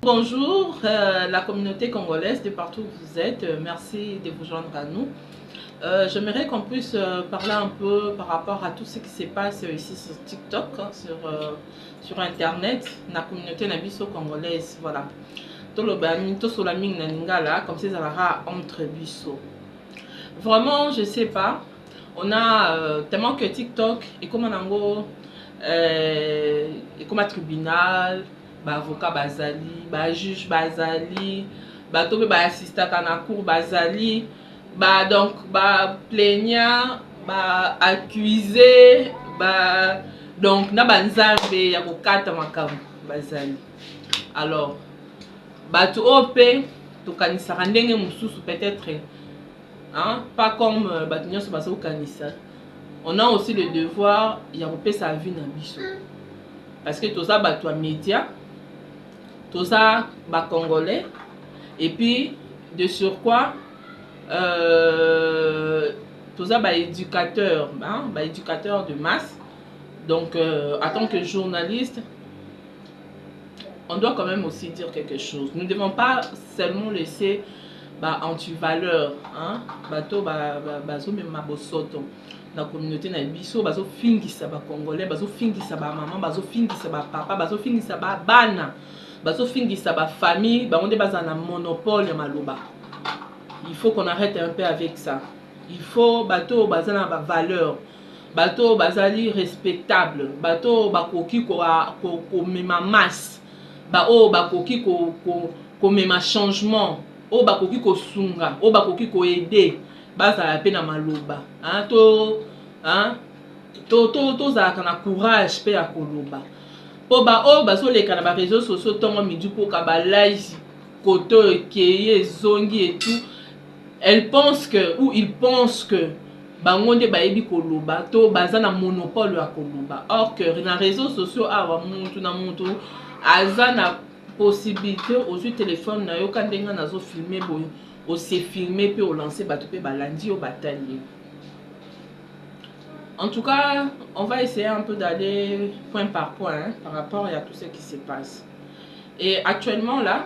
Bonjour la communauté congolaise de partout où vous êtes, merci de vous joindre à nous. J'aimerais qu'on puisse parler un peu par rapport à tout ce qui se passe ici sur TikTok, hein, sur internet, la communauté nabiso congolaise, voilà. Tout le bami, tout sur la mine ningala, comme ça ça entre biso. Vraiment, je sais pas. On a tellement que TikTok et comme on a et comme un tribunal, bah avocat bazali, bah juge bazali, bah tout bah assistant à la cour bazali, bah donc bah plaignant, bah accusé, bah donc na banzambe ya kokata makambo bazali. Alors bah tout op to kanisaka ndenge mususu peut-être hein, pas comme bato sur baso kanisa. On a aussi le devoir ya kopé sa vie na biso. Parce que tout ça bato média, tout ça ba congolais et puis de surcroît tout ça ba éducateur, hein, ba éducateur de masse. Donc en tant que journaliste, on doit quand même aussi dire quelque chose. Nous ne devons pas seulement laisser bah anti-valeur, hein, bato bazo même bosoto na communauté na biso bazo fingisa ba congolais, bazo fingisa ba maman, bazo fingisa ba papa, bazo fingisa ba bana, bazo fingisa ba famille, ba onde baza na monopole ya maloba. Il faut qu'on arrête un peu avec ça. Il faut bato baza na ba valeur, bato bazali respectable, bato bakoki ko mema masse, ba o bakoki ko mema changement, o bakoki ko sunga, o bakoki ko aider, bazala pe na maloba, hein, to zaka na courage pe ya koloba. Po ba o bazoleka na ba réseaux sociaux tongo midi po ka ba live koto ekeye zongi et tout. Elle pense que ou il pense que bangonde bayebi koloba to baza na monopole ya koloba. Or que na réseaux sociaux awa muntu na muntu aza na possibilité aussi téléphone na yo ka ndenga nazo filmer boyo o se filmer pe o lancer bato pe balandi o batali. En tout cas, on va essayer un peu d'aller point par point, hein, par rapport à tout ce qui se passe. Et actuellement là,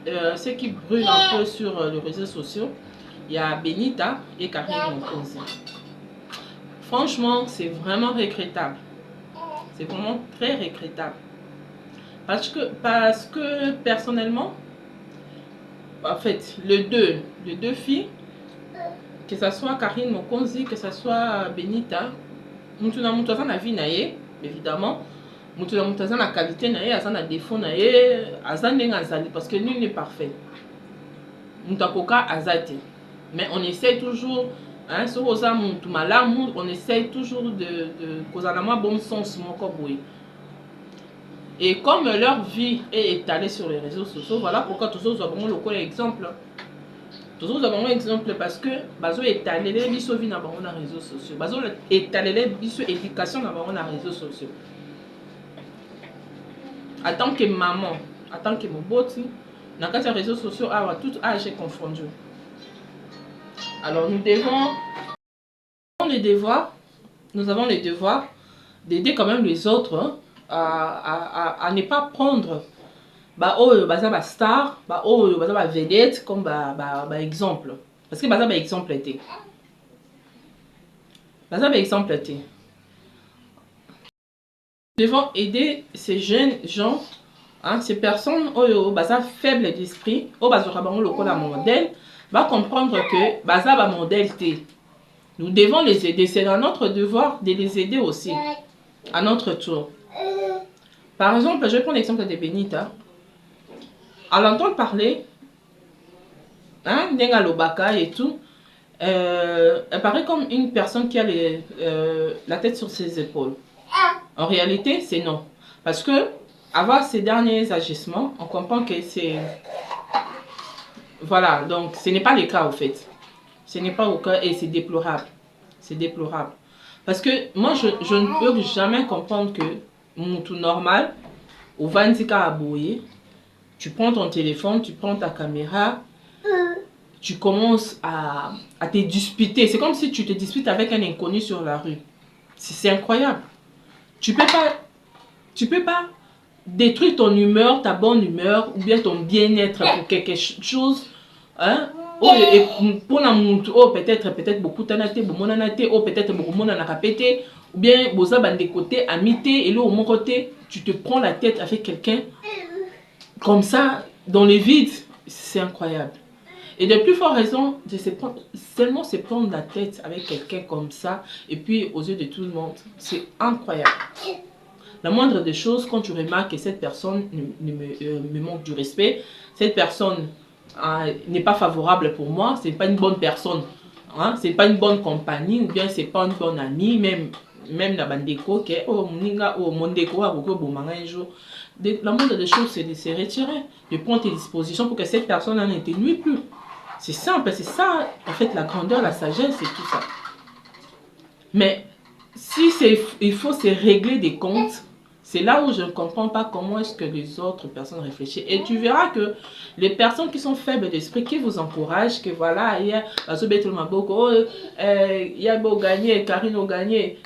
ce qui brûle un peu sur les réseaux sociaux, il y a Benita et Karine Mokonzi. Franchement, c'est vraiment regrettable. C'est vraiment très regrettable. Parce que personnellement, en fait, les deux filles, que ce soit Karine Mokonzi, que ce soit Benita, mutuna mutazana na vie naye, évidemment, mutuna mutazana na qualité naye, azana défaut naye, azana azali parce que nul n'est parfait. Mutakoka azati. Mais on essaie toujours, hein, sur osa mutu malamu, on essaie toujours de causer un bon sens moko boy. Et comme leur vie est étalée sur les réseaux sociaux, voilà pourquoi tous autres avons le exemple. Tous autres avons un exemple parce que bazo étaler les biso vie na bango na réseaux sociaux. Bazo étaler les biso éducation na bango na réseaux sociaux. En tant que maman, en tant que moboti, dans les réseaux sociaux, à tout âge est confondu. Alors nous avons les devoirs d'aider quand même les autres, hein, à ne pas prendre bah oh baza star, bah oh baza vedette comme exemple. Parce que baza exemple était. Baza exemple était. Nous devons aider ces jeunes gens, hein, ces personnes oh baza faibles d'esprit, oh baza rabango lokola modèle, va comprendre que baza ba modèle té. Nous devons les aider, c'est notre devoir de les aider aussi à notre tour. Par exemple, je vais prendre l'exemple de Benita. À l'entendre parler, hein, Nenga Lobaka et tout, elle paraît comme une personne qui a la tête sur ses épaules. En réalité, c'est non. Parce que, avant ces derniers agissements, on comprend que c'est... Voilà, donc ce n'est pas le cas au fait. Ce n'est pas le cas et c'est déplorable. C'est déplorable. Parce que moi, je ne peux jamais comprendre que mon tout normal, au Vandika Abouye, tu prends ton téléphone, tu prends ta caméra, tu commences à te disputer. C'est comme si tu te disputes avec un inconnu sur la rue. C'est incroyable. Tu peux pas détruire ton humeur, ta bonne humeur, ou bien ton bien-être pour quelque chose, hein? Oh, et pour la montre, oh, peut-être beaucoup t'anate, oh, peut-être beaucoup mon anakapete, ou bien boza bande côté, amité, et là au mon côté, tu te prends la tête avec quelqu'un comme ça, dans les vides, c'est incroyable. Et de plus forte raison, seulement se prendre la tête avec quelqu'un comme ça, et puis aux yeux de tout le monde, c'est incroyable. La moindre des choses, quand tu remarques que cette personne me manque du respect, cette personne n'est pas favorable pour moi, c'est pas une bonne personne, hein, c'est pas une bonne compagnie, ou bien c'est pas une bonne amie, même la bandeko, que oh moninga oh mondeko a beaucoup bomanga un jour. La moindre des choses, c'est de se retirer, de prendre tes dispositions pour que cette personne ne te nuit plus. C'est simple, c'est ça en fait la grandeur, la sagesse, c'est tout ça. Mais si il faut se régler des comptes, c'est là où je ne comprends pas comment est-ce que les autres personnes réfléchissent. Et tu verras que les personnes qui sont faibles d'esprit, qui vous encouragent, que voilà, il y a Beau gagné, Karine a gagné,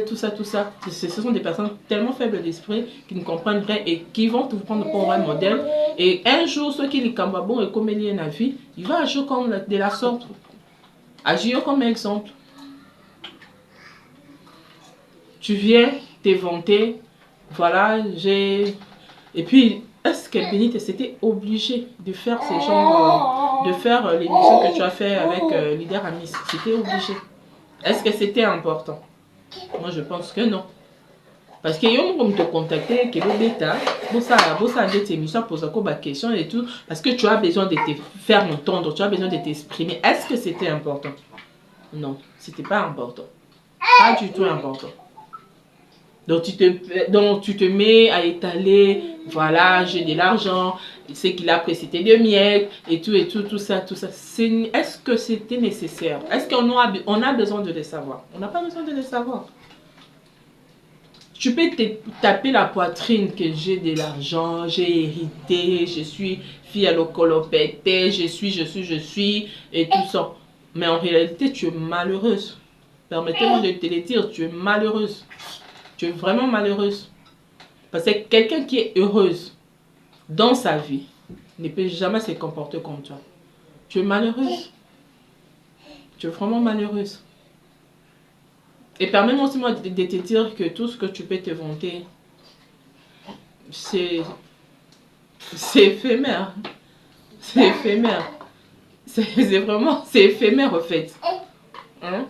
tout ça, tout ça. Ce sont des personnes tellement faibles d'esprit qui ne comprennent rien et qui vont te prendre pour un modèle. Et un jour, ceux qui les bon et comme il y a une vie, il va agir comme de la sorte. Agir comme exemple. Tu viens te vanter, voilà, j'ai... Et puis, est-ce que Bénite c'était obligé de faire ces genres, de faire l'émission que tu as fait avec Leader Amis? C'était obligé. Est-ce que c'était important? Moi, je pense que non. Parce que yo comme te contacter, que le bêta, bossa des émissions, poser des questions et tout, parce que tu as besoin de te faire entendre, tu as besoin de t'exprimer. Est-ce que c'était important? Non, c'était pas important. Pas du tout important. Donc tu te mets à étaler, voilà, j'ai de l'argent, ce qu'il a pris c'était de miel, et tout ça, tout ça. Est-ce que c'était nécessaire? Est-ce qu'on a besoin de le savoir? On n'a pas besoin de le savoir. Tu peux te taper la poitrine que j'ai de l'argent, j'ai hérité, je suis fille à l'ocolopette, je suis, et tout ça. Mais en réalité, tu es malheureuse. Permettez-moi de te le dire, tu es malheureuse. Tu es vraiment malheureuse. Parce que quelqu'un qui est heureuse dans sa vie ne peut jamais se comporter comme toi. Tu es malheureuse. Tu es vraiment malheureuse. Et permets-moi aussi moi, de te dire que tout ce que tu peux te vanter, c'est éphémère. C'est éphémère. C'est vraiment, c'est éphémère en fait. Hein?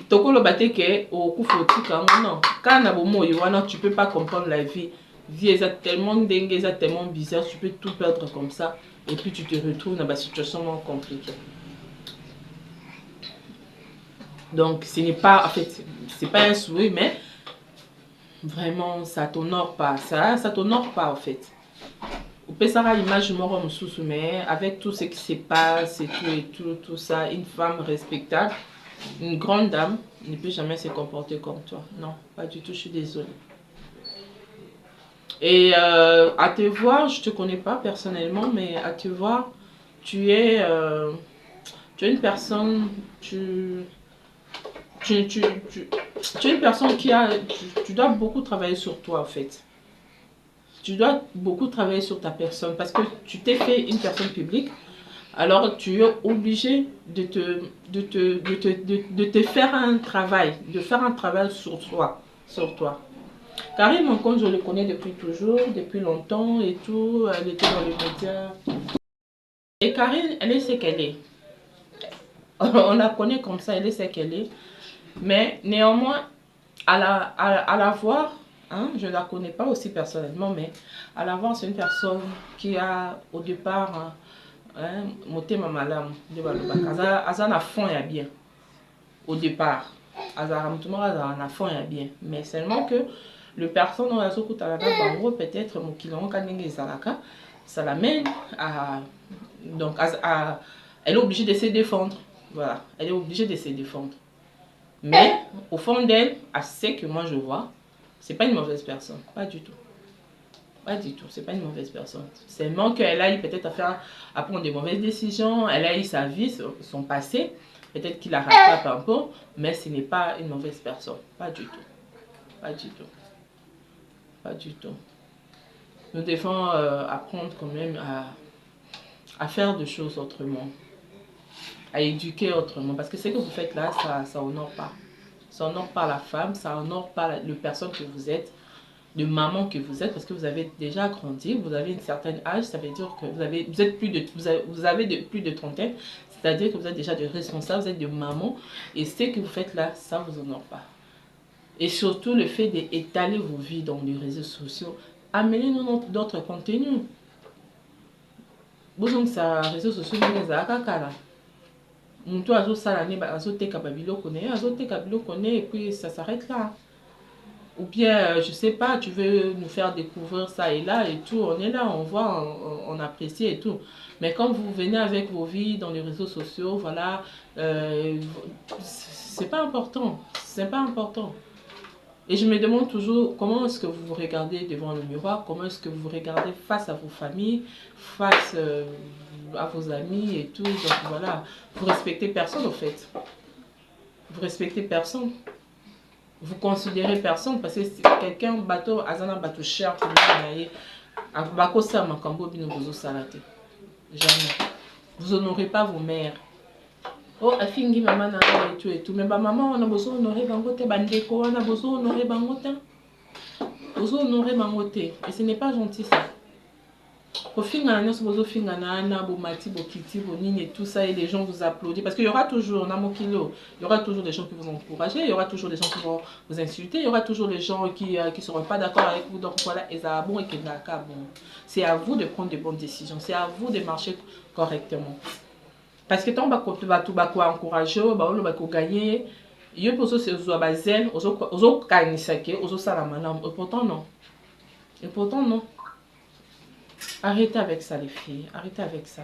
Tokolo bateke au kufotika non. Quand tu peux pas comprendre la vie. Vie est tellement dingue, est tellement bizarre, tu peux tout perdre comme ça et puis tu te retrouves dans une situation compliquée. Donc ce n'est pas, en fait, c'est pas un souhait, mais vraiment ça t'honore pas, ça t'honore pas en fait. Vous pouvez savoir l'image mort sous mais avec tout ce qui se passe et tout ça, une femme respectable, une grande dame ne peut jamais se comporter comme toi. Non, pas du tout, je suis désolée. Et à te voir, je ne te connais pas personnellement, mais à te voir, tu es une personne, tu es une personne qui a, tu dois beaucoup travailler sur toi en fait. Tu dois beaucoup travailler sur ta personne parce que tu t'es fait une personne publique, alors tu es obligé de te faire un travail, sur toi. Karine, mon compte, je le connais depuis toujours, depuis longtemps et tout. Elle était dans les médias. Et Karine, elle est ce qu'elle est. On la connaît comme ça, elle est ce qu'elle est. Mais néanmoins, à la voir, hein, je ne la connais pas aussi personnellement, mais à la voir, c'est une personne qui a au départ monté ma malam de Baloba. Aza na fond et bien. Au départ. Aza na fond et bien. Mais seulement que le personne dans la Sokutalaka Bango, peut-être mon kilon kanenge zalaka, ça l'amène à. Donc, elle est obligée de se défendre. Voilà, elle est obligée de se défendre. Mais au fond d'elle, elle sait que moi je vois, c'est pas une mauvaise personne, pas du tout. Pas du tout, c'est pas une mauvaise personne. Seulement qu'elle a eu peut-être à prendre des mauvaises décisions, elle a eu sa vie, son passé, peut-être qu'il la rattrape un peu, mais ce n'est pas une mauvaise personne, pas du tout. Pas du tout. Pas du tout. nous devons apprendre quand même à faire des choses autrement, à éduquer autrement. Parce que ce que vous faites là, ça honore pas. Ça honore pas la femme, ça honore pas la personne que vous êtes, de maman que vous êtes, parce que vous avez déjà grandi, vous avez une certaine âge, ça veut dire que vous avez plus de trentaine, c'est-à-dire que vous êtes déjà de responsable, vous êtes de maman, et ce que vous faites là, ça vous honore pas. Et surtout le fait d'étaler vos vies dans les réseaux sociaux, amenez-nous d'autres contenus. Vous ça réseaux sociaux, vous avez Muntu azosala ne azoteka babiloko ne azoteka biloko ne et puis ça s'arrête là. Ou bien je sais pas, tu veux nous faire découvrir ça et là et tout, on est là, on voit, on apprécie et tout. Mais quand vous venez avec vos vies dans les réseaux sociaux, voilà, c'est pas important, c'est pas important. Et je me demande toujours comment est-ce que vous vous regardez devant le miroir, comment est-ce que vous vous regardez face à vos familles, face à vos amis et tout. Donc voilà, vous respectez personne en fait. Vous respectez personne. Vous considérez personne parce que si quelqu'un bateau azana bateau cher pour vous bako sa makambo bino bozo salate. Jamais. Vous honorez pas vos mères. Oh afingi maman na et tout mais ba maman on a besoin honorer bango te bandeko on a besoin honorer bango te. Bozo honorer bango te et ce n'est pas gentil ça. Au final, nous sommes au final, Bomati, Bokiti, Bonine et tout ça, et les gens vous applaudissent. Parce qu'il y aura toujours, il y aura toujours des gens qui vous encouragent, il y aura toujours des gens qui vont vous insulter, il y aura toujours des gens qui ne seront pas d'accord avec vous. Donc voilà, et ça bon et que bon. C'est à vous de prendre de bonnes décisions, c'est à vous de marcher correctement. Parce que tant que tu vas encourager, tu vas gagner, il y a pour ça, c'est aux bazen, aux kanisake, aux salamanam. Et pourtant, non. Et pourtant, non. Arrêtez avec ça les filles, arrêtez avec ça.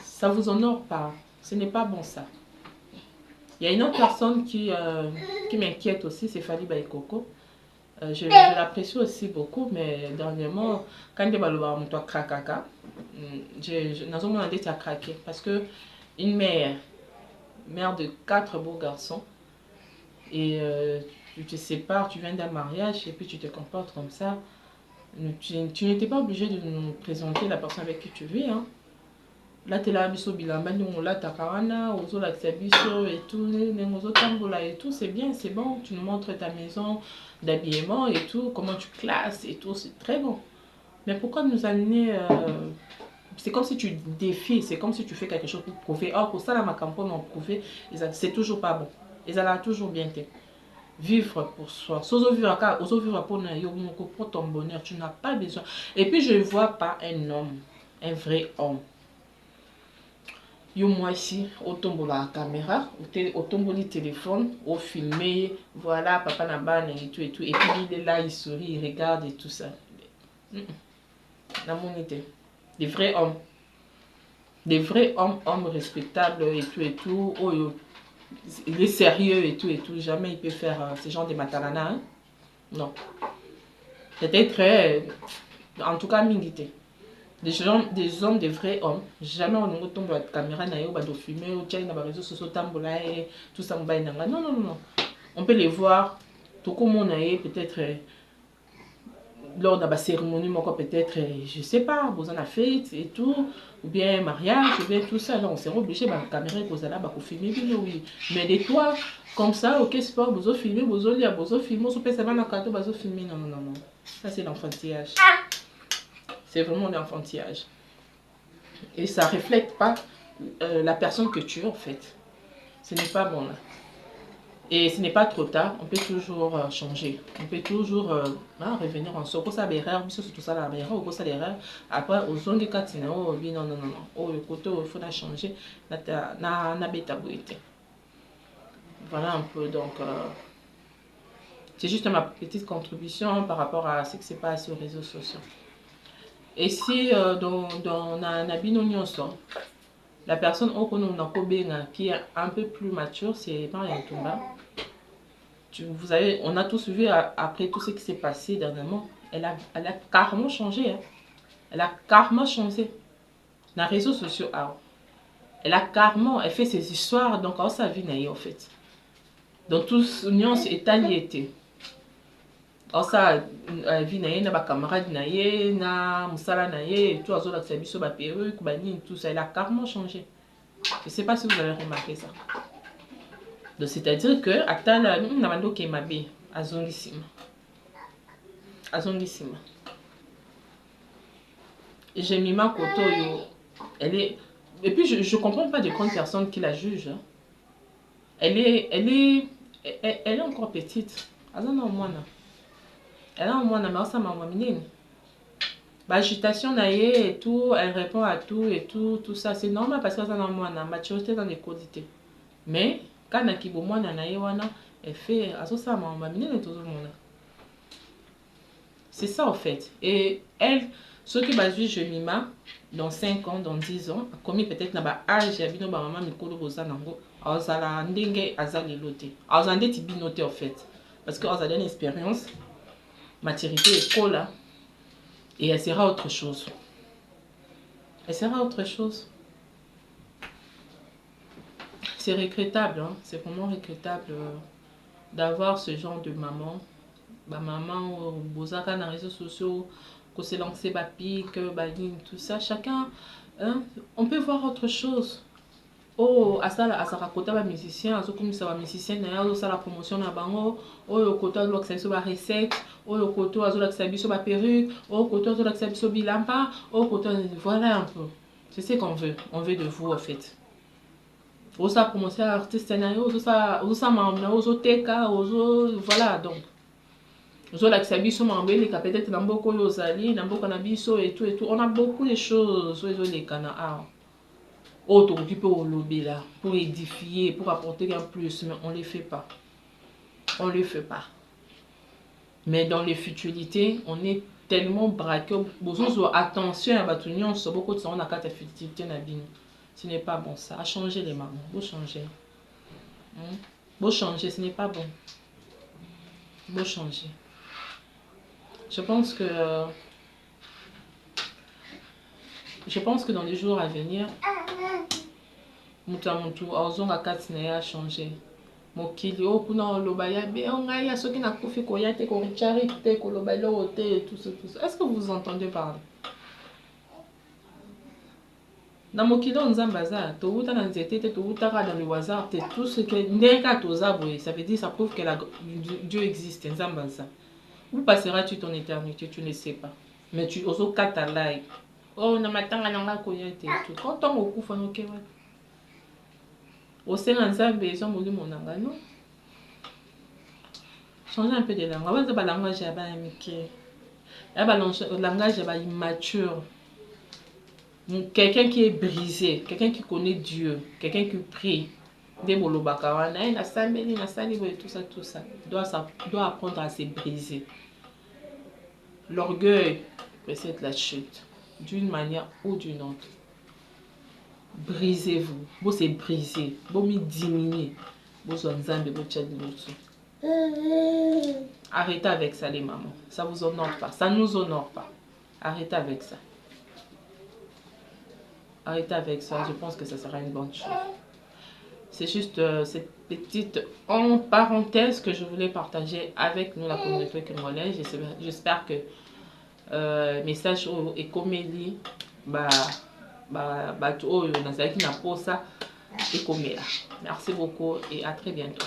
Ça vous honore pas, ce n'est pas bon ça. Il y a une autre personne qui m'inquiète aussi, c'est Fally Baikoko. Je l'apprécie aussi beaucoup, mais dernièrement, quand il y a craquaka, je n'ai pas craqué. Parce que une mère de 4 beaux garçons, et tu te sépares, tu viens d'un mariage, et puis tu te comportes comme ça. Tu n'étais pas obligé de nous présenter la personne avec qui tu vis. Hein. Là, tu es là, biso bilamba, là, ta karana, ozo la biso et tout, et tout, c'est bien, c'est bon. Tu nous montres ta maison d'habillement et tout, comment tu classes et tout, c'est très bon. Mais pourquoi nous amener. C'est comme si tu défies, c'est comme si tu fais quelque chose pour prouver. Or, pour ça, la campagne, on prouver, c'est toujours pas bon. Et ça l'a toujours bien été. Vivre pour soi. Pour ton bonheur, tu n'as pas besoin. Et puis je ne vois pas un homme, un vrai homme. Yo moi ici, au tombeau la caméra, au tombeau le téléphone, au filmer, voilà, papa n'a pas et tout et tout. Et puis il est là, il sourit, il regarde et tout ça. Dans mon idée. Des vrais hommes. Des vrais hommes respectables et tout. Oh, il est sérieux et tout, jamais il peut faire ce genre de matalana. Hein? Non. Peut-être, en tout cas, milité. Des hommes, des vrais hommes. Jamais on tombe la caméra, on va filmer, on tient les réseaux sociaux, tout ça. Non. On peut les voir, tout comme on a peut-être lors de la cérémonie, peut-être, je sais pas, vous en avez fait et tout. Ou bien mariage, ou bien tout ça, là on s'est obligé, la caméra est là, pour filmer, oui. Mais des toi, comme ça, ok, c'est pas, vous filmer, vous lire, vous filmer, vous pouvez savoir, vous filmer, non. Ça c'est l'enfantillage. C'est vraiment l'enfantillage. Et ça reflète pas la personne que tu es en fait. Ce n'est pas bon là. Et ce n'est pas trop tard, on peut toujours changer. On peut toujours revenir en soi. Ça l'erreur, tout ça la erreur, ça l'erreur. Après, aux zones de katina, non. Oh, le côté où il faut changer, na bêta boité. Voilà un peu, donc c'est juste ma petite contribution par rapport à ce qui se passe sur les réseaux sociaux. Et si dans Nabino Nyonso, la personne qui est un peu plus mature, c'est Marianne Toumba. Vous avez, on a tous vu après tout ce qui s'est passé dernièrement, elle a carrément changé. Hein. Elle a carrément changé. Dans les réseaux sociaux, elle a carrément, elle fait ses histoires, donc en sa vie, en fait. Donc tous nuances est alliée. ça vie na ye na ba camarade na ye na musala na ye tout azola que biso ba perruque ba nini tout ça, il a carrément changé. Je sais pas si vous avez remarqué ça. Donc c'est-à-dire que atala na bando ke mabe azongisima. Azongisima. J'ai mis ma koto yo, elle est, et puis je comprends pas de grandes personnes qui la jugent. Hein. Elle est encore petite. Elle a un mois, mais ça m'a amené. L'agitation et tout, elle répond à tout et tout, tout ça. C'est normal parce que ça a moins de maturité dans les qualités. Mais quand on a qui bon elle fait, ça m'a amené tout le monde. C'est ça en fait. Et elle, ce qui va jouer Jemima, dans 5 ans, dans 10 ans, comme peut-être dans l'âge, il y a une maman qui a ndenge azali loté. Azande ti binoté en fait. Parce que azali une expérience, maturité école là, et elle sera autre chose. Elle sera autre chose. C'est regrettable, hein? C'est vraiment regrettable d'avoir ce genre de maman. Bah maman, bozaka dans les réseaux sociaux, qu'on s'est lancé ba pique, tout ça. Chacun, hein? On peut voir autre chose. Oh, asala kota ba musicien, azo comme ça ba musicien na yo ça la promotion na bango. Oh, le kota azo la biso ba recette, oh le kota azo la biso ba perruque, oh le kota azo la biso bilamba, oh le kota voilà un peu. C'est ce qu'on veut, on veut de vous en fait. Oh ça promotion artiste na yo, oh ça mamna, oh teka, oh voilà donc. Ozo la biso mambele ka peut-être na mboko yo zali, na mboko na biso et tout. On a beaucoup de choses, ozo les kana ah. Pour édifier, pour apporter un plus, mais on ne les fait pas. On ne les fait pas. Mais dans les futilités, on est tellement braqué. Attention à Batunion, sur beaucoup de ça, on a quatre futilités. Ce n'est pas bon ça. À changer les mamans. Vous changer. Vous changer, ce n'est pas bon. Vous changer. Je pense que dans les jours à venir, mutu azonga kati na ya changer mokili o kuna loba ya be onga ya soki na kufi ko ya te ko richari te ko loba lo te tout ça. Est-ce que vous entendez parler? Na mokili on zambaza to uta na nzete te to uta ka dans le hasard te tout ce que ndeka to zabwe ça veut dire ça prouve que Dieu existe zambaza. Où passeras-tu ton éternité? Tu ne sais pas. Mais tu oso kata lai. Oh na matanga na nga ko ya te tout. Quand on okufa no kewa au sein de besoin de mon non? Changer un peu de langue. On va langage langage immature. Quelqu'un qui est brisé, quelqu'un qui connaît Dieu, quelqu'un qui prie. Tout ça. Doit apprendre à se briser. L'orgueil précède la chute, d'une manière ou d'une autre. Brisez-vous. Vous c'est briser. Vous me diminuer. Vous en zambé, vous tchad Arrêtez avec ça les mamans. Ça vous honore pas. Ça nous honore pas. Arrêtez avec ça. Arrêtez avec ça. Je pense que ça sera une bonne chose. C'est juste cette petite en parenthèse que je voulais partager avec nous la communauté congolaise. J'espère que message est comédie. Merci beaucoup et à très bientôt.